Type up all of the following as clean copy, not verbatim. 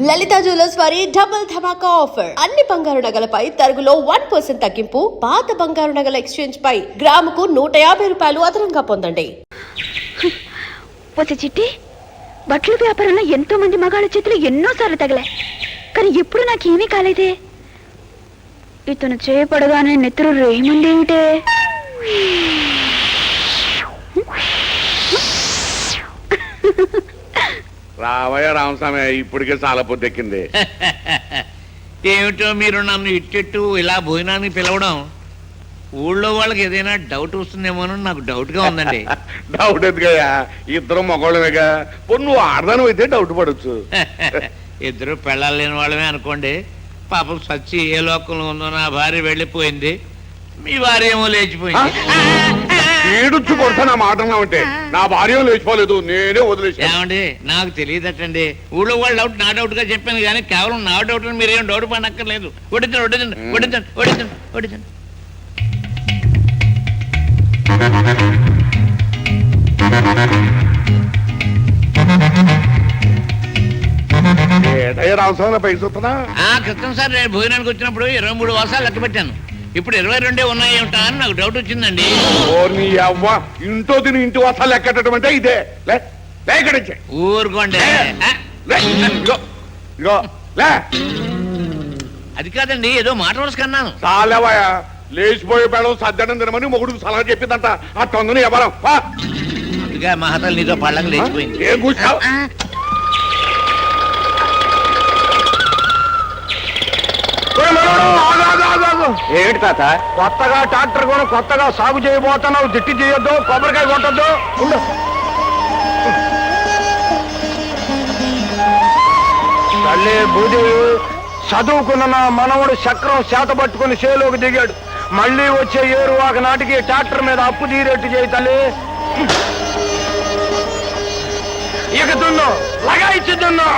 లలిత jewellers వారి double ధమాకా offer. అన్ని బంగారు నగలపై తరుగులో 1% తగ్గింపు. పాత బంగారు నగల ఎక్స్చేంజ్ పై గ్రాముకు 150 రూపాయలు అదనంగా పొందండి. పోతే చిట్టి, బట్టల వ్యాపారంలో ఎంతో మంది మగాళ్ళ చేతులు ఎన్నోసార్లు తగలే, కానీ ఎప్పుడు నాకేమీ కాలేదే. ఇతను చేయపడగానే నెత్తురు రేయమందేమిటే? రావయ్య రామస్వామి, ఇప్పటికే చాలా పొద్దెక్కింది. ఏమిటో మీరు నన్ను ఇట్టెట్టు ఇలా భోజనానికి పిలవడం, ఊళ్ళో వాళ్ళకి ఏదైనా డౌట్ వస్తుందేమోనని నాకు డౌట్ గా ఉందండి. డౌట్ ఎందుకయ్యా, ఇద్దరు మగవాళ్ళమేగా. నువ్వు ఆడదాను అయితే డౌట్ పడవచ్చు. ఇద్దరు పెళ్ళాలు లేని వాళ్ళమే అనుకోండి. పాపం సచ్చి ఏ లోకంలో ఉందో నా భార్య వెళ్ళిపోయింది, మీ భార్య ఏమో లేచిపోయింది. ఏడుచ్చు కొడతా నా మాట అంటే. నా భార్య లేచిపోలేదు, నేనే వదిలేసి. ఏమండి, నాకు తెలియదటండి. ఊళ్ళో వాళ్ళ డౌట్ నా డౌట్ గా చెప్పాను, కానీ కేవలం నా డౌట్ మీరేం డౌట్ పడక్కర్లేదు. వడ్డించండి వడ్డించండి వడ్డించండి వడ్డించండి వడ్డించండి. రామస్వామి పైకి చూస్తున్నా. క్రితం సార్ నేను భోజనానికి వచ్చినప్పుడు 23 వాసాలు లెక్క పెట్టాను. ఇప్పుడు 22 ఉన్నాయి ఏమిటా అని నాకు డౌట్ వచ్చిందండి. ఓ నీ అవ్వ, ఇంట్లో తిని ఇంటి వసాలు ఎక్కటం అంటే ఇదే. ఊరుకోండి. అది కాదండి, ఏదో మాట వరుసకన్నాను. చాలేవయా, లేచిపోయే పేడం సద్దడం తినమని మొగుడికి సలహా చెప్పిందంట. ఆ తొందని ఎవరం అందుకే మహతలు నీతో పళ్ళకి లేచిపోయింది. ఏం కూర్చావు? ఏమిటి తాత? కొత్తగా ట్రాక్టర్ కొని కొత్తగా సాగు చేయబోతున్నావు, దిట్టి చేయొద్దు, కొబ్బరికాయ కొట్టద్దు. తల్లి భూదేవి, చదువుకున్న నా మనవడు చక్రం చేత పట్టుకుని చేలోకి దిగాడు. మళ్ళీ వచ్చే ఏరువాక నాటికి ట్రాక్టర్ మీద అప్పు తీరేట్టు చేయి తల్లి. ఇక దున్ను, లగాయిచ్చి దున్ను.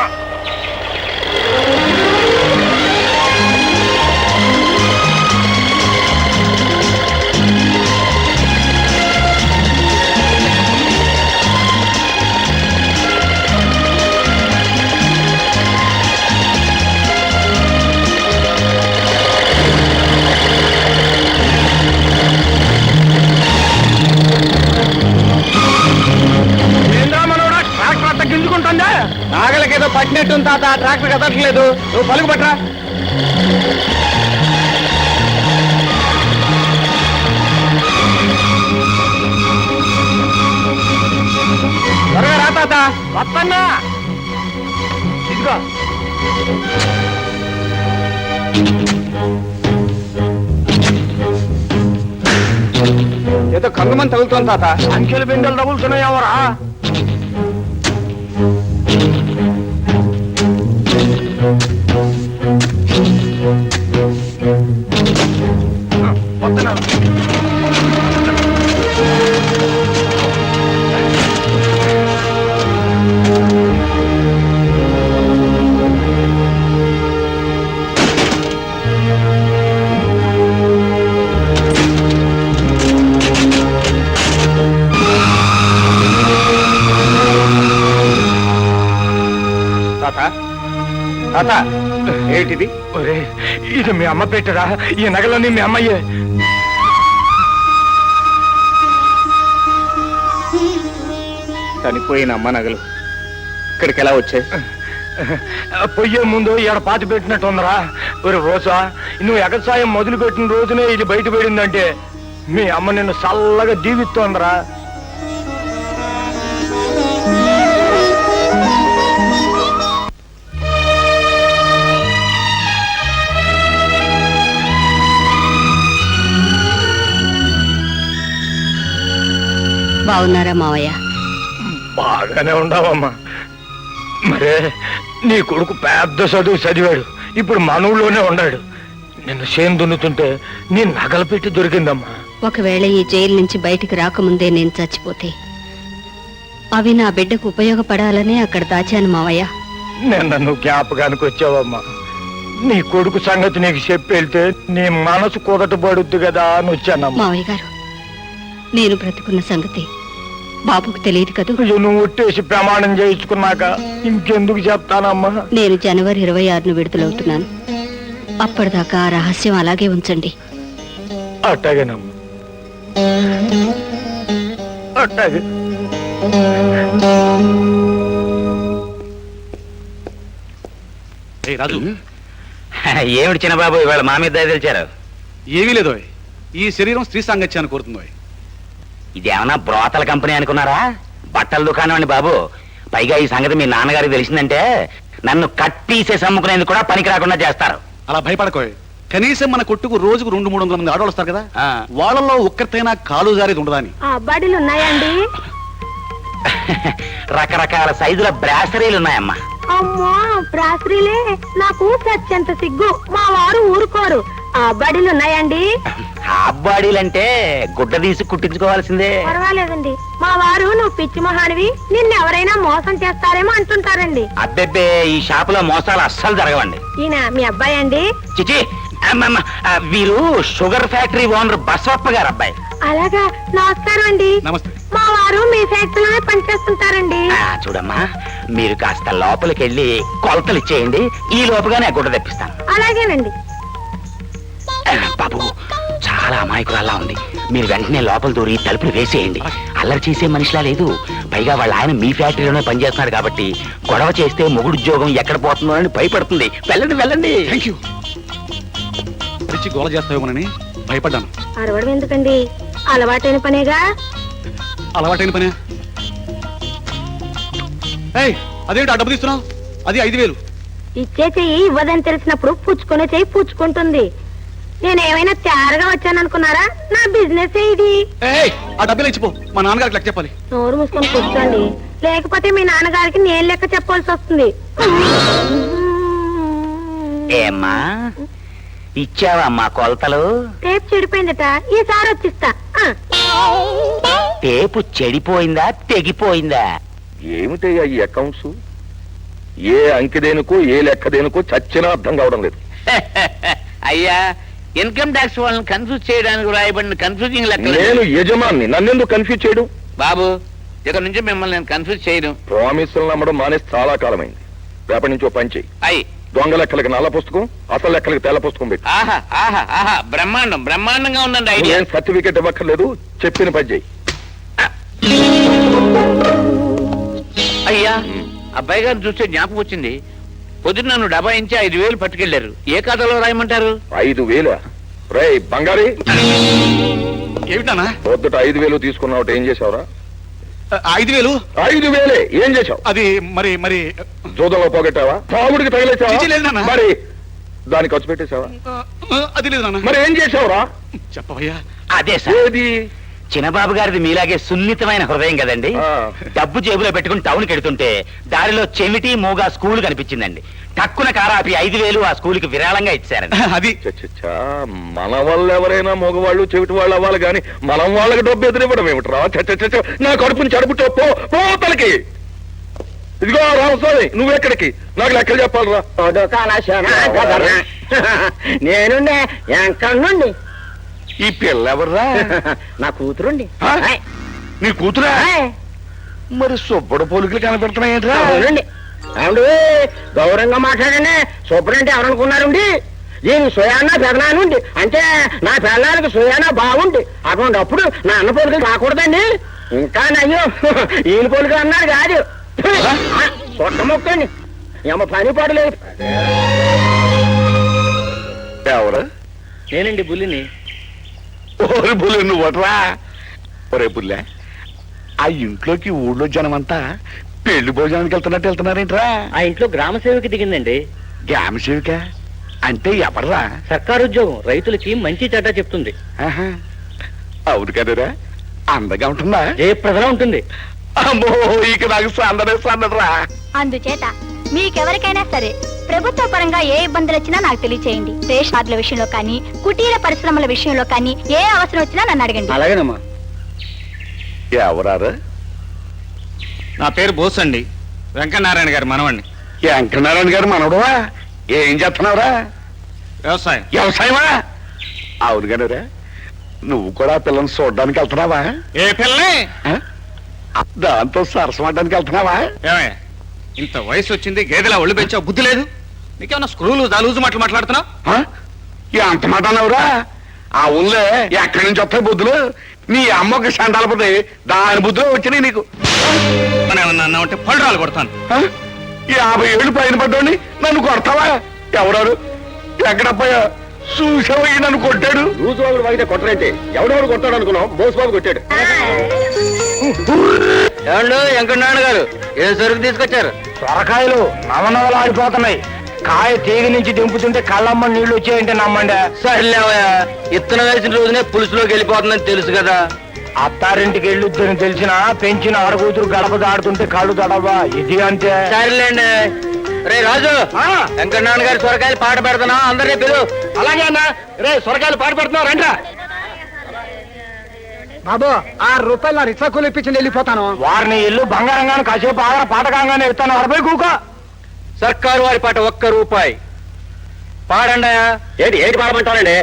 నాగలకేదో పట్టినట్టు తాత, ట్రాక్టర్ కదట్లేదు. నువ్వు పలుకు పట్టరా. త్వరగా రా తాత, వస్తన్నా. ఇదిగో ఏదో కంగమని తగులుతోంది తాత. అంకెలు బిందెలు తగులుతున్నాయి ఎవరా? ఏంటిది? ఇది మీ అమ్మ పెట్టరా? ఈ నగలన్నీ మీ అమ్మయ్యే. చనిపోయిన అమ్మ నగలు ఇక్కడికి ఎలా వచ్చాయి? పొయ్యే ముందు ఈడ పాతి పెట్టినట్టు ఉందరా. ఒరే రోజా, నువ్వు ఎగసాయం మొదలు పెట్టిన రోజునే ఇది బయట పడిందంటే మీ అమ్మ నిన్ను చల్లగా దీవిస్తోందరా. బాగున్నారా మావయ్య? బాగానే ఉండవమ్మా. మరే నీ కొడుకు పెద్ద చదువు చదివాడు, ఇప్పుడు మన ఊళ్ళోనే ఉన్నాడు. నిన్ను చేను దున్నుతుంటే నీ నగలు పెట్టి దొరికిందమ్మా. ఒకవేళ ఈ జైలు నుంచి బయటికి రాకముందే నేను చచ్చిపోతే అవి నా బిడ్డకు ఉపయోగపడాలనే అక్కడ దాచాను మావయ్య. నిన్న నువ్వు జ్ఞాపకానికి వచ్చావమ్మా. నీ కొడుకు సంగతి నీకు చెప్పి వెళ్తే నీ మనసు కుదట పడుద్ది కదా అని వచ్చానమ్మా. మావయ్య గారు, నేను బ్రతుకున్న సంగతి బాబుకు తెలియదు కదూ. అయ్యో, నువ్వు ఒట్టేసి ప్రమాణం చేయించుకున్నాక ఇంకెందుకు చెప్తానమ్మా? నేను జనవరి 26ను విడుదలవుతున్నాను. అప్పటిదాకా ఆ రహస్యం అలాగే ఉంచండి. అట్టాగేనమ్మా, అట్టాగే. రాజు, ఏమిటి చిన్నబాబు ఇవాళ మా మీద దయ తెలిచారు? ఏమీ లేదు. ఈ శరీరం స్త్రీ సాంగత్యాన్ని కోరుతుంది. ఇదేమన్నా బ్రోతల కంపెనీ అనుకున్నారా? బట్టల దుకాణం అండి బాబు. పైగా ఈ సంగతి మీ నాన్నగారికి తెలిసిందంటే నన్ను కట్టీసే సమ్ముకునేందుకు కూడా పనికి రాకుండా చేస్తారు. అలా భయపడకోయ్. కనీసం మన కొట్టుకు రోజుకు 200-300 మంది ఆడవాళ్ళు వస్తారు కదా, వాళ్ళల్లో ఒక్కరితైనా కాలు జారేది ఉండదా అని. అబ్బాడీలు ఉన్నాయండి? రకరకాల సైజుల బ్రాసరీలు ఉన్నాయమ్మా. అమ్మో, బ్రాసరీలే. నాకు సత్యంత సిగ్గు. మా వారు ఊరుకోరు. అబ్బాడీలు ఉన్నాయండి? హాఫ్ బాడీలంటే గుడ్డ తీసి కుట్టించుకోవాల్సిందే. పర్వాలేదండి. మా వారు నువ్వు పిచ్చి మొహానివి, నిన్నెవరైనా మోసం చేస్తారేమో అంటుంటారండి. అబ్బెబ్బే, ఈ షాపులో మోసాలు అస్సలు జరగవండి. ఈయన మీ అబ్బాయి అండి? చిచి, అమ్మమ్మ, వీరు షుగర్ ఫ్యాక్టరీ ఓనర్ బసవప్ప గారు అబ్బాయి. అలాగా, నమస్కారం అండి. నమస్తే. మా వారు మీ ఫ్యాక్టరీలోనే పనిచేస్తుంటారండి. చూడమ్మా, మీరు కాస్త లోపలికి వెళ్ళి కొలతలు ఇచ్చేయండి. ఈ లోపుగానే గుడ్డ తెప్పిస్తాను. అలాగేనండి. బాబు, చాలా అమాయకురాల్లా ఉంది. మీరు వెంటనే లోపల దూరి తలుపులు వేసేయండి. అల్లరి చేసే మనిషిలా లేదు. పైగా వాళ్ళ ఆయన మీ ఫ్యాక్టరీలోనే పనిచేస్తున్నాడు కాబట్టి గొడవ చేస్తే మొగుడు ఉద్యోగం ఎక్కడ పోతుందో అని భయపడుతుంది. వెళ్ళండి వెళ్ళండి. Thank you. పిచ్చి గోల చేస్తావేమోనని భయపడ్డాను. అరవడం ఎందుకండి? అలవాటైన పనేగా. అలవాటైన పనే. అదేంటి ఆ డబ్బు తీస్తున్నావు? అది 5,000. ఇచ్చే చెయ్యి ఇవ్వదని తెలిసినప్పుడు పుచ్చుకునే చెయ్యి పుచ్చుకుంటుంది. నేనేమైనా తయారుగా వచ్చాననుకున్నారా? నా బిజినెస్ ఇది. ఆ డబ్బులు ఇచ్చిపో, మా నాన్నగారికి లెక్క చెప్పాలి. నోరు మూసుకొని కూర్చోండి, లేకపోతే మీ నాన్నగారికి నేను లెక్క చెప్పాల్సి వస్తుంది. ఏమ్మా, ఇచ్చావా అమ్మా కొలతలు? టేప్ చెడిపోయిందట, ఈసారి వచ్చిస్తా. టేపు చెడిపోయిందా తెగిపోయిందా? ఏమిటయ్యా ఈ అకౌంట్స్? ఏ అంకెదేనుకో ఏ లెక్కదేనుకో చచ్చినా అర్థం కావడం లేదు. అయ్యా, ఇన్కమ్ ట్యాక్స్ వాళ్ళని కన్ఫ్యూజ్ చేయడానికి రాయబడిన కన్ఫ్యూజింగ్ లెక్క. నేను యజమాన్ని, నన్నెందుకు కన్ఫ్యూజ్ చేయడు? బాబు, ఇక్కడ నుంచి మిమ్మల్ని నేను కన్ఫ్యూజ్ చేయను. ప్రామిసులు నమ్మడం మానేసి చాలా కాలమైంది. రేపటి నుంచి ఓ పని చెయ్యి. అయ్యి, దొంగ లెక్కలకి నల్ల పుస్తకం, అసలు లెక్కలకి తెల్ల పుస్తకం పెట్టి. ఆహా ఆహా ఆహా, బ్రహ్మాండం బ్రహ్మాండంగా ఉందండి ఐడియా. ఏం సర్టిఫికెట్ ఇవ్వక్కర్లేదు, చెప్పిన పని చెయ్యి. అయ్యా, అబ్బాయి గారిని చూస్తే జ్ఞాపకం వచ్చింది. పొద్దున్న నన్ను డబాయించి 5,000 పట్టుకెళ్లారు. ఏ ఖాతాలో రాయమంటారు? 5,000? రేయ్ బంగారి, ఏమిటానా? పొద్దుట 5,000 తీసుకున్నావు, ఏం చేసావురా? 5,000? 5,000 ఏం చేసావు? అది మరి మరి జూదంలో పోగొట్టావా? తాగుడికి చిచి, లేదు తగిలేసావా? నాన్న. మరి దాన్ని ఖర్చు పెట్టేశావా? అది లేదు నాన్న. మరి ఏం చేసావురా? చెప్పవయ్యా. అదే సార్, ఏది? చిన్నబాబు గారిది మీలాగే సున్నితమైన హృదయం కదండి. ఆ. డబ్బు జేబులో పెట్టుకుని టౌన్కి వెడుతుంటే దారిలో చెమిటి మూగా స్కూల్ కనిపించిందండి. టక్కున కారాపి 5,000 ఆ స్కూల్కి విరాళంగా ఇచ్చారండి. అది చచ్చచ్చా, మన వల్ల ఎవరైనా మగవాళ్ళు చెవిటి వాళ్ళు అవ్వాలి కానీ మనం వాళ్ళకి డబ్బు ఎదురివ్వడం ఏమిట్రా? చచ్చచ్చ, నా కడుపుని చడుపుతో పోతలకి. ఇదిగో రామస్వామి, నువ్వెక్కడికి? నాకు లెక్కలు చెప్పాలరా. నేను ఎక్కడ నుండి ఈ పిల్ల ఎవర్రా? నా కూతురుండి. నీ కూతురా? మరి సుబ్బడు పోలికలు కనపెడుతున్నాయేంట్రా? అవునండి. అవును, గౌరవంగా మాట్లాడండి. సూపరంటే ఎవరనుకున్నారండి? దీని సోయానా పెదనానుండి, అంటే నా పెళ్ళానికి సోయానా బాగుండి. అటువంటిప్పుడు నా అన్న పోలికలు రాకూడదండి. ఇంకా నయ్యో ఈయన పోలికలు అన్నారు కాదు. సొట్ట మొక్కండి, ఏమో పని పడలేదు. ఎవరు? నేనండి బుల్లిని. ఓరి బుల్లె, నువ్వట్రా? ఒరే బుల్లె, ఆ ఇంట్లోకి ఊళ్ళో జనమంతా పెళ్లి భోజనానికి వెళ్తున్నారేంట్రా? ఆ ఇంట్లో గ్రామ సేవకి దిగిందండి. గ్రామ సేవిక అంటే ఎవర్రా? సర్కారు ఉద్యోగం, రైతులకి మంచి చెడ్డ చెప్తుంది. ఆహా, అవును కదరా? అందగా ఉంటుందా? జయప్రదలా ఉంటుంది. అమ్మో, ఇక నాకు సందడరా. అందుచేత మీకెవరికైనా సరే ప్రభుత్వ పరంగా ఏ ఇబ్బందులు వచ్చినా నాకు తెలియచేయండి. రేషన్ కార్డుల విషయంలో కానీ, కుటీర పరిశ్రమల విషయంలో కానీ ఏ అవసరం వచ్చినా నన్ను అడగండి. అలాగేనమ్మా. ఎవరారు? నా పేరు బోస్ అండి, వెంకటనారాయణ గారి మనవండి. వెంకటనారాయణ గారు మనవడవా? ఏం చేస్తున్నావురా? వ్యవసాయం. వ్యవసాయమా? అవును కదరా, నువ్వు కూడా పిల్లల్ని చూడడానికి వెళ్తున్నావా? ఏ పిల్లనే? ఆ? దాంతో సరసమడ్డానికి వెళ్తున్నావా? ఏమయ్య ఇంత వయసు వచ్చింది గేదెలా ఒళ్ళు పెంచావు బుద్ధి లేదు నీకేమన్నా స్క్రూలు దాలూజు మాట్లాడుతున్నావు ఆ? ఎంత మాట అన్నావురా? ఆ ఊళ్ళో ఎక్కడి నుంచి వస్తాయి బుద్ధులు? నీ అమ్మకి సండాలపోతే దాని బుద్ధులు వచ్చినాయి నీకు. మనం ఏమన్నా అన్నావంటే పళ్ళు కొడతాను. ఆ? 50 ఏళ్ళు పైన పడ్డాన్ని నన్ను కొడతావా? ఎవరారు? ఎక్కడపోయా చూసావు నన్ను కొట్టాడు? రోజు వాగితే కొట్టరంటే ఎవడెవడు కొట్టాడు అనుకున్నావు? బోసుబాబు కొట్టాడు. ఎవరు వెంకటనారాయణ గారు ఏ సరుకు తీసుకొచ్చారు? సొరకాయలు నవనవలాడిపోతున్నాయి. కాయ తీగ నుంచి దింపుతుంటే కళ్ళమ్మ నీళ్లు వచ్చాయంటే నమ్మండి. సర్లేవయ్యా, ఇత్తనం వేసిన రోజునే పులుసులోకి వెళ్ళిపోతుందని తెలుసు కదా. అత్తారింటికి వెళ్ళొద్దని తెలిసినా పెంచిన ఆడకూతురు గడప దాడుతుంటే కళ్ళు తడవా? ఇది అంతే. సరేలేండి. రే రాజు, వెంకటనారాయణ గారి సొరకాయలు పాట పెడుతున్నా, అందరినీ పిలు. అలాగే అన్న. రే సొరకాయలు పాటు పెడుతున్నావు రండి. బాబు ₹6 నా రిక్షా కూలి ఇప్పించి వెళ్ళిపోతాను. వారిని ఇల్లు బంగారంగాను కాసేపు ఆగర పాటకంగానే ఇస్తాను. అరవై కూక సర్కారు వారి పాట ₹1 పాడండి. ఏటి పాడమంటారండి?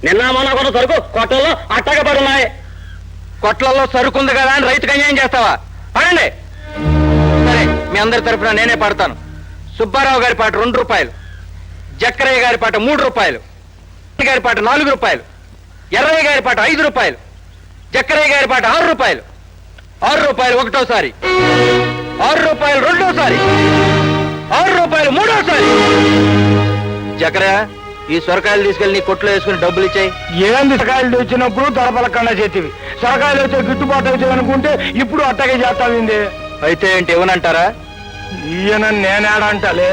నిన్న మొన్న కూడా సరుకు కొట్టల్లో అట్టగా పడున్నాయి. కొట్లలో సరుకు ఉంది కదా అని రైతుకు అన్యాయం చేస్తావా? పాడండి. సరే, మీ అందరి తరఫున నేనే పాడతాను. సుబ్బారావు గారి పాట ₹2, జక్కరయ్య గారి పాట ₹3, గారి పాట ₹4, ఎర్రయ్య గారి పాట ₹5, జక్కరయ్య గారి పాట ₹6, ₹6 ఒకటోసారి, ₹6 రెండోసారి, ₹6 మూడోసారి. జక్కరయ్య, ఈ సొరకాయలు తీసుకెళ్లి నీ కొట్లో వేసుకుని డబ్బులు ఇచ్చాయి. ఏంది సొరకాయలు వచ్చినప్పుడు తడపలకన్నా చేతివి, సొరకాయలు అయితే గిట్టుబాటు అవుతుంది అనుకుంటే ఇప్పుడు అట్టగే చేస్తావింది. అయితే ఏంటి ఇవ్వనంటారా? ఈయన నేనేడంటలే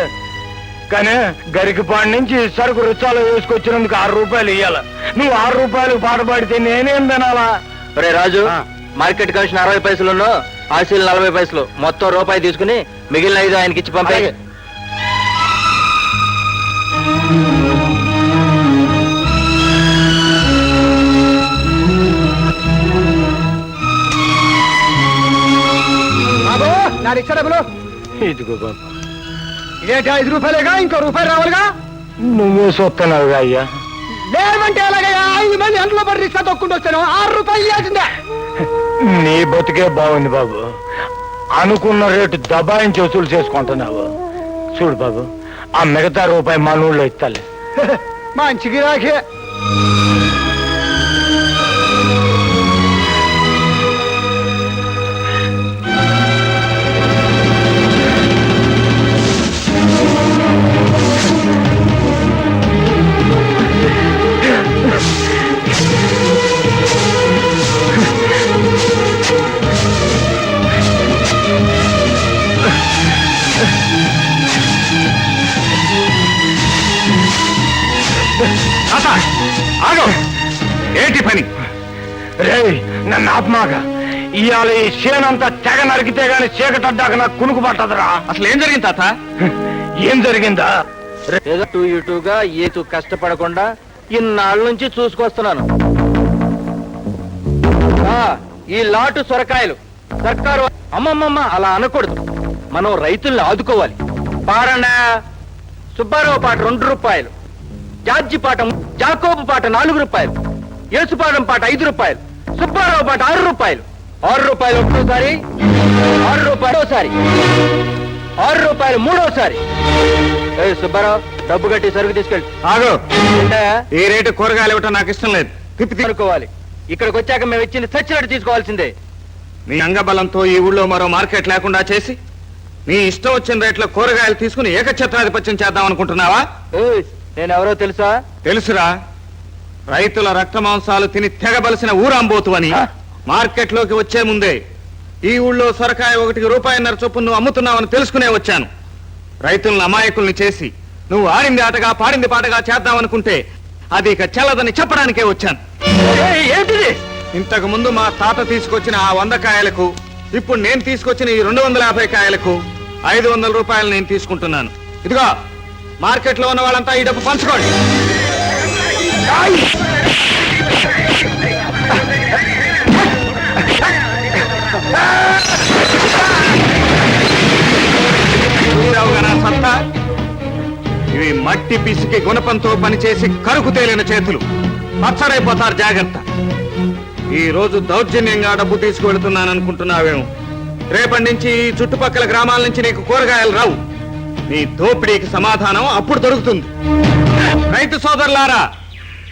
కానీ గరికిపాడి నుంచి సరుకు రుచాలు వేసుకొచ్చినందుకు ₹6 ఇయ్యాల. నువ్వు ₹6 పాట పాడితే నేనేం తినాలా? రే రాజు, మార్కెట్ కమిషన్ 60 పైసలు, ఆశీలు 40 పైసలు, మొత్తం ₹1 తీసుకుని మిగిలిన 5 ఆయనకి ఇచ్చి పంపాయి. బాబు, నా రిక్షా డబ్బులు. ఇదిగో బాబు. ఇదేంటి ₹5 ఇంకో ₹1 రావాలిగా? నువ్వే చూస్తున్నావుగా అయ్యా. లేవంటే ఎలాగయ్యా? 5 మంది ఎంట్లో పడి రిక్షా తొక్కుంటూ వచ్చాను. ₹6 ఇవ్వాల్సిందే. నీ బతికే బాగుంది బాబు. అనుకున్న రేటు దబాయించి వసూలు చేసుకుంటున్నావు. చూడు బాబు, ఆ మిగతా ₹1 మా నూళ్ళో ఇస్తాలే. మంచి గిరాకే. ఏంటి పని? రే నన్ను ఆత్మాగా ఇవాళ ఈ చేనంతా తెగ నరికితే గాని చీకటడ్డాక నాకు కునుకు పట్టదురా. అసలు ఏం జరిగింది తాత? ఏం జరిగిందా? ఏదో టూ ఇటుగా ఏతు కష్టపడకుండా ఇన్నాళ్ళ నుంచి చూసుకొస్తున్నాను. ఈ లాటు సొరకాయలు సర్కారు అమ్మమ్మమ్మ అలా అనకూడదు. మనం రైతుల్ని ఆదుకోవాలి. పాడండా. సుబ్బారావు పాట ₹2, జార్జి పాట, జాకోబు పాట ₹4, యేసుపాదం పాట ₹5, సుబ్బారావు పాట ₹6, ₹6 ఒకటోసారి, ₹6 ₹6 మూడోసారి. సుబ్బారావు, డబ్బు కట్టి సరుకు తీసుకెళ్ళి. ఆగు. ఈ రేటు కూరగాయలు ఇవ్వటం నాకు ఇష్టం లేదు. అనుకోవాలి. ఇక్కడికి వచ్చాక మేము ఇచ్చింది చచ్చినట్టు తీసుకోవాల్సిందే. నీ అంగబలంతో ఈ ఊళ్ళో మరో మార్కెట్ లేకుండా చేసి నీ ఇష్టం వచ్చిన రేట్లో కూరగాయలు తీసుకుని ఏకఛత్రాధిపత్యం చేద్దాం అనుకుంటున్నావా? నేనెవరో తెలుసా? తెలుసురా. రైతుల రక్త మాంసాలు తిని తెగబలిసిన ఊరాంబోతు అని మార్కెట్ లోకి వచ్చే ముందే ఈ ఊళ్ళో సొరకాయ ఒకటికి ₹1.5 చొప్పున నువ్వు అమ్ముతున్నావని తెలుసుకునే వచ్చాను. రైతులను అమాయకుల్ని చేసి నువ్వు ఆడింది ఆటగా పాడింది పాటగా చేద్దామనుకుంటే అది ఇక చెల్లదని చెప్పడానికే వచ్చాను. ఏంటిది? ఇంతకు ముందు మా తాత తీసుకొచ్చిన ఆ 100 కాయలకు ఇప్పుడు నేను తీసుకొచ్చిన ఈ 250 కాయలకు ₹500 నేను తీసుకుంటున్నాను. ఇదిగో, మార్కెట్ లో ఉన్న వాళ్ళంతా ఈ డబ్బు పంచుకోండి. సత్తా, ఇవి మట్టి పిసికి గుణపంతో పనిచేసి కరుకు తేలిన చేతులు. పచ్చరైపోతారు, జాగ్రత్త. ఈ రోజు దౌర్జన్యంగా డబ్బు తీసుకువెళ్తున్నాను అనుకుంటున్నావేమో, రేపటి నుంచి ఈ చుట్టుపక్కల గ్రామాల నుంచి నీకు కూరగాయలు రావు. నీ దోపిడీకి సమాధానం అప్పుడు దొరుకుతుంది. రైతు సోదరులారా,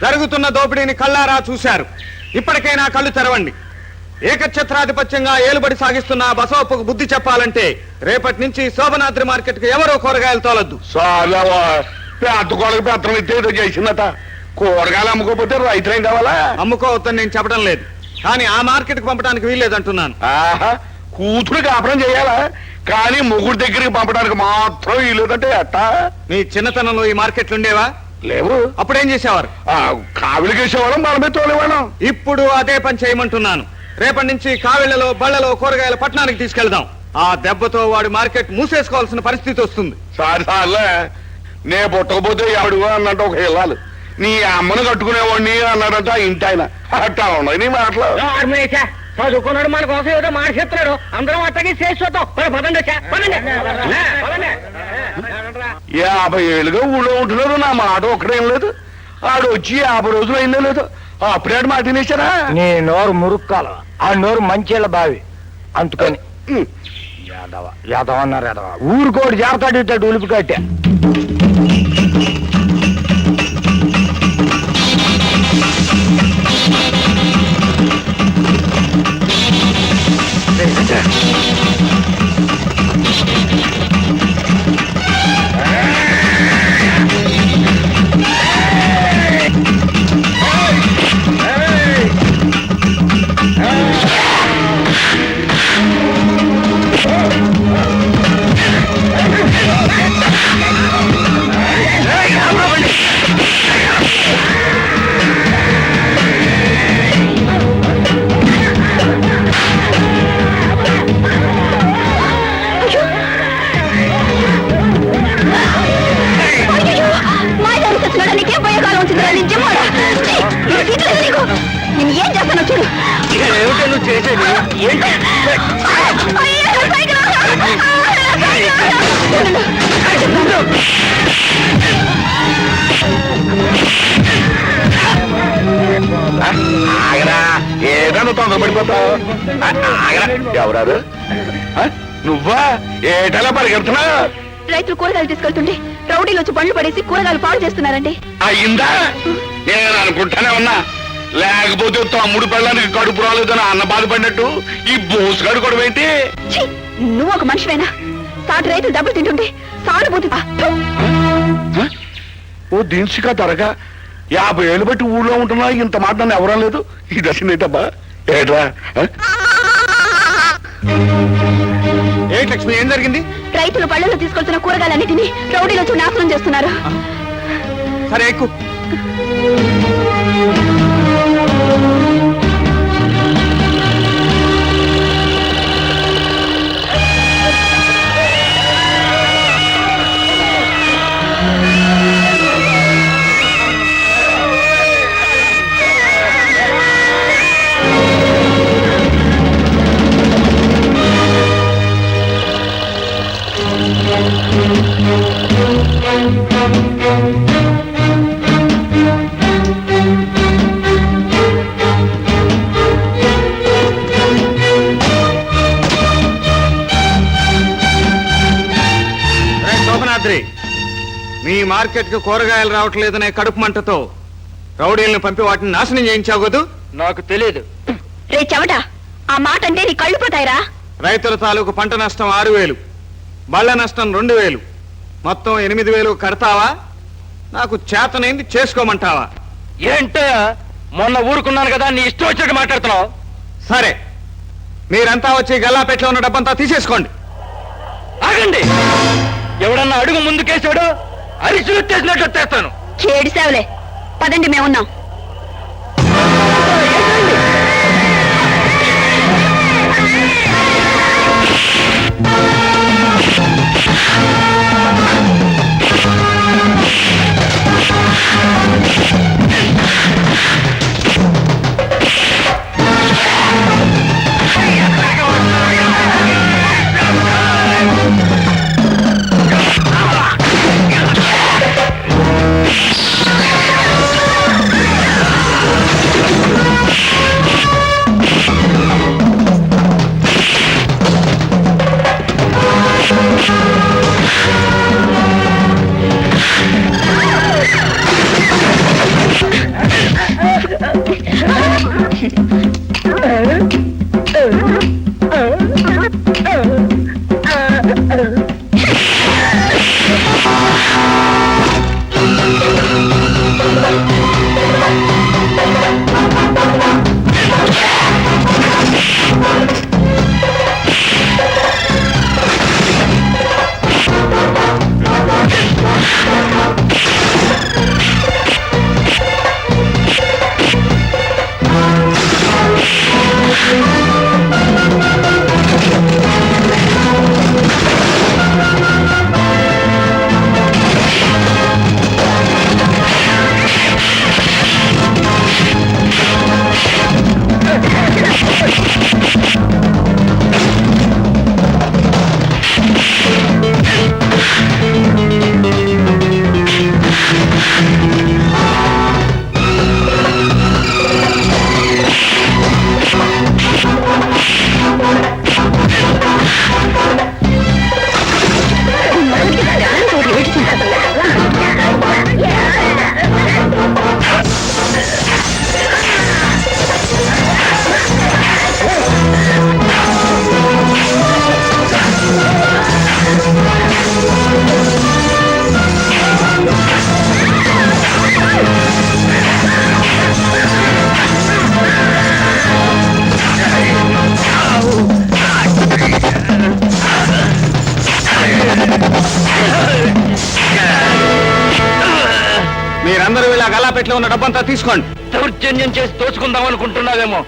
జరుగుతున్న దోపిడీని కళ్ళారా చూశారు. ఇప్పటికైనా కళ్ళు తెరవండి. ఏకఛత్రాధిపత్యంగా ఏలుబడి సాగిస్తున్న బసవప్పకు బుద్ధి చెప్పాలంటే రేపటి నుంచి శోభనాద్రి మార్కెట్ కు ఎవరో కూరగాయలు తోలొద్దు. పెద్ద కొడుకు పెత్తనం ఇస్తే ఏదో చేసిందట. కూరగాయలు అమ్ముకోపోతే రైతులేం కావాలా? అమ్ముకోవద్దని నేను చెప్పడం లేదు, కానీ ఆ మార్కెట్ కు పంపడానికి వీల్లేదంటున్నాను. ఆహా, కూతురు కాపురం చేయాలా, కానీ మొగుడు దగ్గరికి పంపడానికి మాత్రం వీలేదంటే ఎట్టా? నీ చిన్నతనంలో ఈ మార్కెట్లు ఉండేవా? లేవు. అప్పుడేం చేసేవారు? కావిలికి వేసేవాళ్ళం, మనమే తోలేవాళ్ళం. ఇప్పుడు అదే పని చేయమంటున్నాను. రేపటి నుంచి కావిళ్లలో బళ్లలో కూరగాయల పట్టణానికి తీసుకెళ్దాం. ఆ దెబ్బతో వాడు మార్కెట్ మూసేసుకోవాల్సిన పరిస్థితి వస్తుంది. సార్లే, నే పుట్టకపోతే ఎవడు అన్నట్టు ఒక ఇల్లాలు, నీ అమ్మను కట్టుకునేవాడిని అన్నాడంట ఇంటి ఆయన. అట్టా ఉన్నాయి నీ మాటలు. చదువుకున్నాడు, మన కోసం ఏదో మార్చేస్తున్నాడు. అందరం అట్టకి చేసి చూద్దాం. పదండి 50 ఏళ్ళుగా ఊళ్ళో ఉంటున్నారు, నా మాట ఒక్కడేం లేదు. ఆడు వచ్చి 50 రోజులు అయిందో లేదు, అప్పుడే మాట తినేశారా? నీ నోరు మురుక్కాల, ఆ నోరు మంచిల బావి. అందుకని యాదవ అన్నారు యాదవ. ఊరుకోడు జాగ్రత్త ఇట్టాడు ఉలిపి కట్టే. నేను ఏం చేస్తానో చూడు. నువ్వు చేసేది ఆగరా, ఏదన్నా తొందరపడిపోతావు. ఆగరా, ఎవరారు? నువ్వా? ఏటలా పరిగెడుతున్నా? రైతులు కూరగాయలు తీసుకెళ్తుంటే రౌడీలు వచ్చి బండ్లు పడేసి కూరగాయలు పాడు చేస్తున్నారండి. అయిందా? నేను అనుకుంటానే ఉన్నా, లేకపోతే తమ్ముడు పిల్లలకి కడుపు రాలేదని అన్న బాధపడినట్టు ఈ బోసు కడుకోవడం ఏంటి? నువ్వు ఒక మనిషివేనా? సాటి రైతులు డబ్బులు తింటుంటే సానుభూతి. ఓ దిన్సికా త్వరగా 50 ఏళ్ళు బట్టి ఊళ్ళో ఉంటున్నా, ఇంత మాట నన్ను ఎవరా లేదు. ఈ దశనైతబ్బా ఏట్రా? ఏంటి లక్ష్మి, ఏం జరిగింది? రైతులు పళ్ళలో తీసుకొచ్చిన కూరగాయలన్నిటినీ రౌడీలు వచ్చి నాశనం చేస్తున్నారు. సరే ఎక్కు. మీ మార్కెట్ కు కూరగాయలు రావట్లేదనే కడుపు మంటతో రౌడీలను పంపి వాటిని నాశనం చేయించావు కదూ? నాకు తెలియదు. రే చెవట, ఆ మాట అంటే నీ కళ్ళు పోతాయిరా. రైతుల తాలూకు పంట నష్టం 6000, బళ్ళ నష్టం 2000, మొత్తం 8000 కడతావా? నాకు చేతనైంది చేసుకోమంటావా? ఏంటో మొన్న ఊరుకున్నాను కదా, నీ ఇష్టం వచ్చేట్టు మాట్లాడుతున్నావు. సరే, మీరంతా వచ్చి గల్లాపెట్లో ఉన్న డబ్బంతా తీసేసుకోండి. ఆగండి, ఎవడన్నా అడుగు ముందుకేసాడు అరిచులు తెచ్చినట్టు వచ్చేస్తాను. చేడిసావులే, పదండి, మేమున్నాం. మీరందరూ ఇలా గల్లాపెట్లో ఉన్న డబ్బంతా తీసుకోండి. దౌర్జన్యం చేసి దోచుకుందాం అనుకుంటున్నావేమో.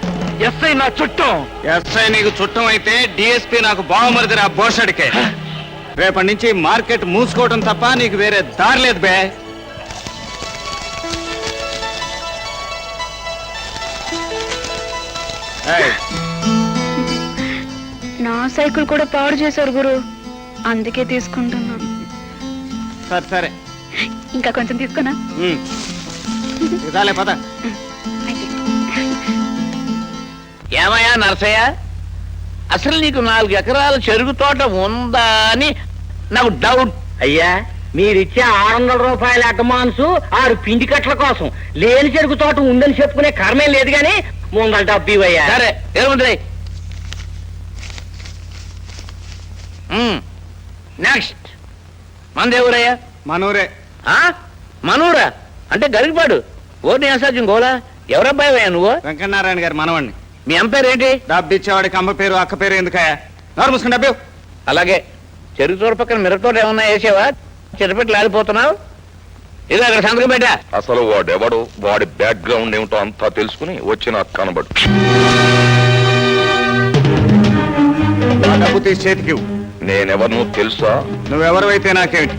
ఎస్ఐ నా చుట్టం. ఎస్ఐ నీకు చుట్టం అయితే డిఎస్పీ నాకు బావమరిదిరా బోషడికే. రేపటి నుంచి మార్కెట్ మూసుకోవటం తప్ప నీకు వేరే దారి లేదు బే. ఏయ్, నా సైకిల్ కూడా పాడు చేశారు గురు, అందుకే తీసుకుంటున్నాను. సరే సరే ఇంకా కొంచెం తీసుకున్నా. ఇదాలే పద. ఏమయ్యా నరసయ్య, అసలు నీకు 4 ఎకరాల చెరుకు తోట ఉందా అని నాకు డౌట్. అయ్యా మీరిచ్చే 600 రూపాయల అడ్వాన్సు 6 పిండి కట్టల కోసం లేని చెరుకు తోట ఉందని చెప్పుకునే కర్మే లేదు గాని ముందర డబ్బు ఇవ్వయ్యా. సరే ఏముంది. నెక్స్ట్ మందేవురయ్యా? మనూరే. మనూరా అంటే గరికపాడు. ఓర్ని అసాధ్యం గోలా. ఎవరబ్బాయి నువ్వు? వెంకటనారాయణ గారి మనవండి. మీ అమ్మ పేరు ఏంటి? డబ్బు ఇచ్చేవాడికి అమ్మ పేరు అక్క పేరు ఎందుకయ్యా? నోరు మూసుకుని డబ్బు. అలాగే చెరుకు తోట పక్కన మిరపతోట ఏమన్నా వేసావా? చెరుపెట్లు ఆడిపోతున్నావు. ఇది అక్కడ సంతకం పెట్టా. అసలు వాడెవడు, వాడి బ్యాక్గ్రౌండ్ ఏమిటో అంతా తెలుసుకుని వచ్చిన కనబడు. ఆ డబ్బు తీసి చేతికి ఇవ్వు. నేనెవరు తెలుసా? నువ్వెవరైతే నాకేమిటి?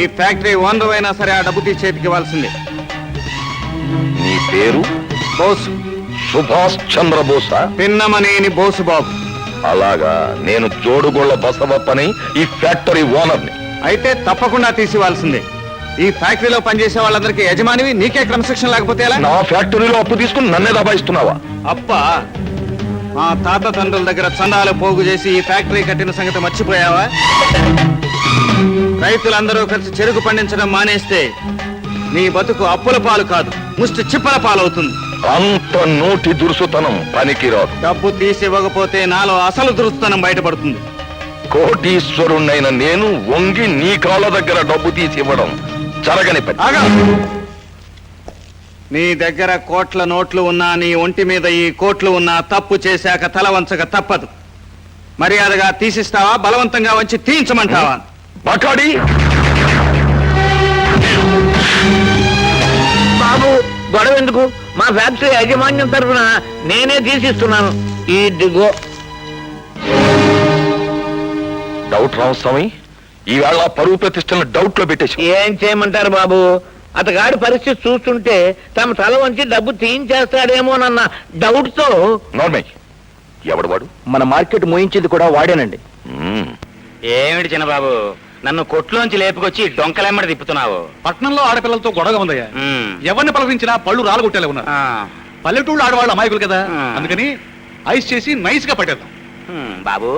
ఈ ఫ్యాక్టరీ ఓనర్ అయినా సరే ఆ డబ్బు తీసి చేతికి ఇవ్వాల్సిందే. నీ పేరు? బోసు. సుభాష్ చంద్రబోసా? పిన్నమనేని బోసు బాబు. అలాగా. నేను జోడుగోళ్ల బసవప్పని, ఈ ఫ్యాక్టరీ ఓనర్ని. అయితే తప్పకుండా తీసివ్వాల్సిందే. ఈ ఫ్యాక్టరీలో పనిచేసే వాళ్ళందరికీ యజమానివి, నీకే క్రమశిక్షణ లేకపోతే ఎలా? నా ఫ్యాక్టరీలో అప్పు తీసుకుని నన్నే దబాయిస్తున్నావా? అప్ప మా తాత తండ్రుల దగ్గర చందాలు పోగు చేసి ఈ ఫ్యాక్టరీ కట్టిన సంగతి మర్చిపోయావా? రైతులందరూ కలిసి చెరుకు పండించడం మానేస్తే నీ బతుకు అప్పుల పాలు కాదు, ముష్టి చిప్పల పాలవుతుంది. అంత నోటి దురుసుతనం పనికిరాదు. డబ్బు తీసి ఇవ్వకపోతే నాలో అసలు దురుస్తనం బయటపడుతుంది. కోటీశ్వరుణ్ణైన నేను వంగి నీ కాళ్ళ దగ్గర డబ్బు తీసి ఇవ్వడం జరగని పని. ఆగా. నీ దగ్గర కోట్ల నోట్లు ఉన్నా, నీ ఒంటి మీద ఈ కోట్లు ఉన్నా, తప్పు చేశాక తల వంచక తప్పదు. మర్యాదగా తీసిస్తావా, బలవంతంగా వంచి తీయించమంటావా? బకాడి బాబు గొడవ ఎందుకు? మా ఫ్యాక్టరీ యాజమాన్యం తరఫున నేనే తీసిస్తున్నాను. ఇదిగో. డౌట్ రామస్వామి, ఈవేళ పరువు ప్రతిష్టలను డౌట్ లో పెట్టేసి. ఏం చేయమంటారు బాబు? అతగాడి పరిస్థితి చూస్తుంటే తమ తల వంచి డబ్బు తీయించేస్తాడేమోనన్న డౌట్ తో. నార్మల్. ఎవడు వాడు? మన మార్కెట్ మోయించింది కూడా వాడేనండి. మ్మ్. ఏమిటి చిన్నబాబు, నన్ను కొట్లోంచి లేపుకొచ్చి డొంకలెమ్మడి తిప్పుతున్నావు? పట్నంలో ఆడపిల్లలతో గొడవ ఉందయ్యా. ఎవరిని పలకరించినా పళ్ళు రాలగొట్టేలా ఉన్నారు. పల్లెటూళ్ళు ఆడవాళ్ళు అమాయకులు కదా, అందుకని ఐస్ చేసి నైస్ గా పట్టేద్దాం. బాబు,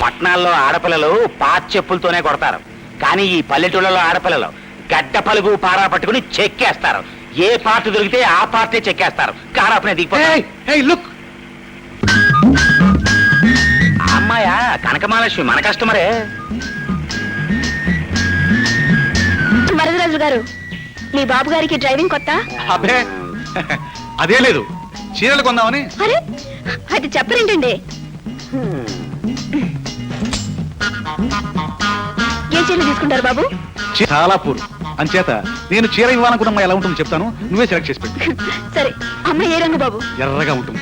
పట్నాల్లో ఆడపిల్లలు పాత చెప్పులతోనే కొడతారు, కానీ ఈ పల్లెటూళ్ళలో ఆడపిల్లలు గడ్డ పలుగు పారా పట్టుకుని చెక్కేస్తారు. ఏ పార్ట్ దొరికితే ఆ పార్టీ చెక్కేస్తారు. కారాపనే దిగిపోయి. లుక్, అమ్మాయా కనకమహాలక్ష్మి, మన కస్టమరే. వరదరాజు గారు, మీ బాబు గారికి డ్రైవింగ్ కొత్త? అబ్బే అదే లేదు, చీరలు కొందామని. అరే అది చెప్పరేంటండి? ఏ చీరలు తీసుకుంటారు బాబు? చాలా పూర్ అంచేత నేను చీర ఇవ్వాలనుకున్న ఎలా ఉంటుందో చెప్తాను, నువ్వే సెలెక్ట్ చేసి పెట్టు. సరే, అమ్మ ఏ రంగు బాబు? ఎర్రగా ఉంటుంది.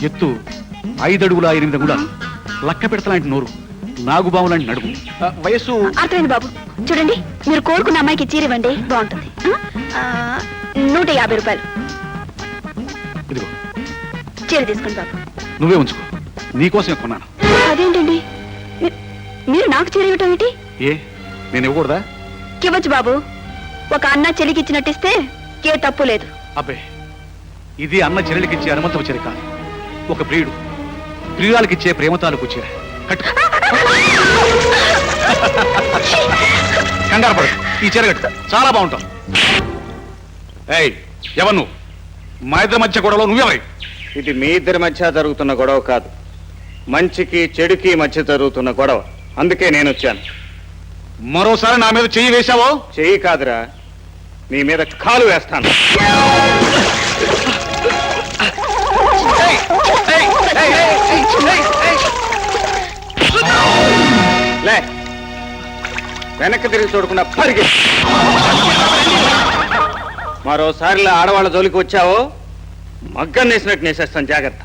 ఎత్తు 5 అడుగుల 8 అంగుళాలు, లక్క పెడతలాంటి నోరు, నాగుబాము లాంటి నడుము, వయస్సు. అర్థమైంది బాబు. చూడండి, మీరు కోరుకున్న అమ్మాయికి చీర ఇవ్వండి, బాగుంటుంది. 150 రూపాయలు. ఇదిగో చీర తీసుకోండి బాబు. నువ్వే ఉంచుకో, నీకోసమే కొన్నాను. అదేంటండి, మీరు నాకు చీర ఇవ్వటం ఏంటి? ఏ నేను ఇవ్వకూడదా? ఇవ్వచ్చు బాబు. ఒక అన్న చెల్లికి ఇచ్చినట్టిస్తే ఏ తప్పు లేదు. అబ్బే, ఇది అన్న చెల్లెలకిచ్చే అనుమతపు చీర కాదు, ఒక ప్రియుడు ప్రియురాలకిచ్చే ప్రేమ తాలూకు చీర. కట్టు. కంగారు పడు, ఈ చీర కట్టు, చాలా బాగుంటావు. ఏయ్, ఎవరు నువ్వు? మా ఇద్దరి మధ్య గొడవలో నువ్వెవరై? ఇది మీ ఇద్దరి మధ్య జరుగుతున్న గొడవ కాదు, మంచికి చెడుకి మధ్య జరుగుతున్న గొడవ. అందుకే నేను వచ్చాను. మరోసారి నా మీద చెయ్యి వేశావో? చెయ్యి కాదురా, నీ మీద కాలు వేస్తాను. లే, వెనక్కి తిరిగి చూడకుండా పరిగె. మరోసారి ఆడవాళ్ళ జోలికి వచ్చావో మగ్గం నేసినట్టు నేసేస్తాను, జాగ్రత్త.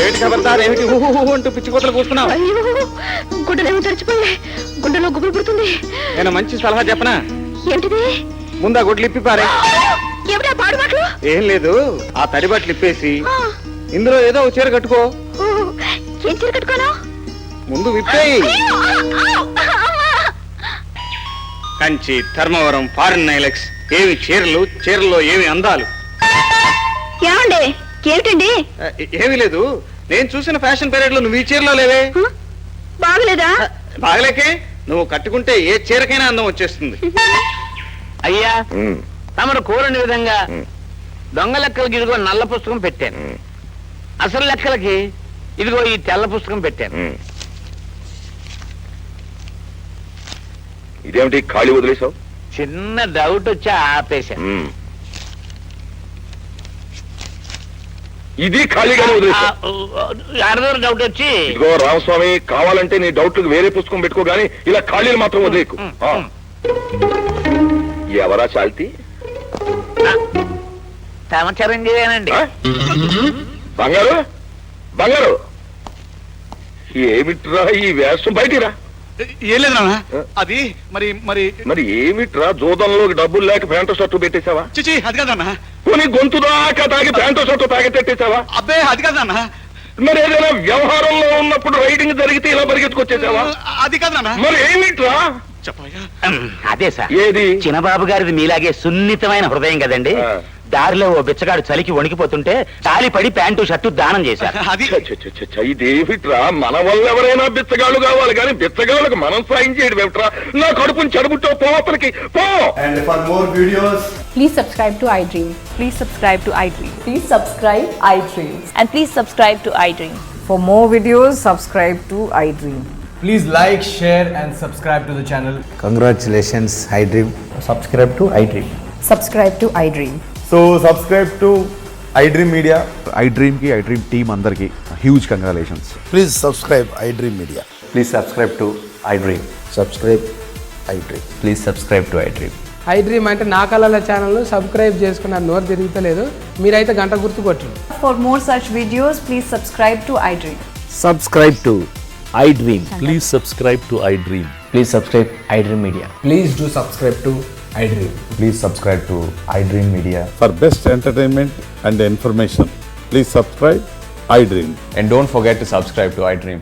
ఏమిటి ఖబర్దార్, ఏమిటి ఊహు అంటూ పిచ్చి కోతలు కూస్తున్నావు? అయ్యో గుడ్డలేమో తెరిచిపోయాయి, గుడ్డలో గుబులు పుడుతుంది. నేను మంచి సలహా చెప్పనా? ఏమిటిది? ముందా గుడ్లు ఇప్పి పారే. ఏమిటా పాడు మాటలు? ఏం లేదు, ఆ తడి బట్టలు ఇప్పేసి ఇందులో ఏదో ఒక చీర కట్టుకో. ఏం చీర కట్టుకోను? ముందు విప్పేయి. కంచి, ధర్మవరం, ఫారిన్ నైలెక్స్, ఏమి చీరలు, చీరల్లో ఏమి అందాలు. ఏమండి ఏమిటండి? ఏమీ లేదు, నేను చూసిన ఫ్యాషన్ పీరియడ్ లో నువ్వు ఈ చీరలో లేవే. బాగలేదా? బాగలేకే, నువ్వు కట్టుకుంటే ఏ చీరకైనా అందం వచ్చేస్తుంది. అయ్యా తమరు కోరని విధంగా దొంగ లెక్కలకి ఇదిగో నల్ల పుస్తకం పెట్టాను, అసలు లెక్కలకి ఇదిగో ఈ తెల్ల పుస్తకం పెట్టాను. ఇదేమిటి ఖాళీ వదిలేసావు? చిన్న డౌట్ వచ్చి ఆపేశాను. ఇది ఖాళీగానే వదిలేసావు. అరదూరు డౌట్ వచ్చి ఇదిగో రామస్వామి, కావాలంటే నీ డౌట్లకు వేరే పుస్తకం పెట్టుకో గానీ ఇలా ఖాళీలు మాత్రం వదిలేకు. ఎవరా చాల్తి? తమ చిరంజీవేనండి. బంగారు బంగారు, ఏమిట్రా ఈ వేషం? బయటిరా. ఏం లేదు నాన్న, అది మరి మరి మరి ఏమిట్రా, జోదంలోకి డబ్బులు లేక ప్యాంటు షర్టు పెట్టేశావా? చిచి అది కాదన్నా. కొని గొంతు దాకా తాగి ప్యాంటు షర్టు తాగెట్టేసావా? అబ్బే అది కాదన్నా. మరి ఏదైనా వ్యవహారంలో ఉన్నప్పుడు రైడింగ్ జరిగితే ఇలా పరిగెత్తుకొచ్చేసావా? అది కాదన్నా. మరి ఏమిట్రా? చెప్పయ్యా. అదే సార్, ఏది? చిన్నబాబు గారిది మీలాగే సున్నితమైన హృదయం కదండి. దారిలో ఓ బిచ్చగాడు చలికి వణికిపోతుంటే తాలిపడి ప్యాంటు షర్టు దానం చేశారు. అది ఇదేమిట్రా, మన వల్ల ఎవరైనా బిచ్చగాళ్ళు కావాలి కానీ బిచ్చగాళ్ళకి మనం సాయం చేయడం ఏమిట్రా? నా కడుపుని చెడబుట్టో పోతలకి పో. And for more videos, please subscribe to iDream. Please subscribe to iDream. Please subscribe iDream. And please subscribe to iDream. For more videos, subscribe to iDream. please like, share and subscribe to the channel. Congratulations, iDream. Subscribe to iDream. Subscribe to iDream. So subscribe to iDream Media. iDream ki iDream team andarki huge congratulations. Please subscribe iDream Media. Please subscribe to iDream. Subscribe iDream. Please subscribe to iDream. iDream అంటే నా కళల channel subscribe చేసుకున్న నోరు తిరుగుతలేదు, మీరైతే గంట గుర్తు కొట్టండి. For more such videos, please subscribe to iDream. Subscribe to iDream. Please subscribe to iDream. Please subscribe iDream Media. Please do subscribe to iDream. Please subscribe to iDream Media. For best entertainment and information, please subscribe iDream. And don't forget to subscribe to iDream.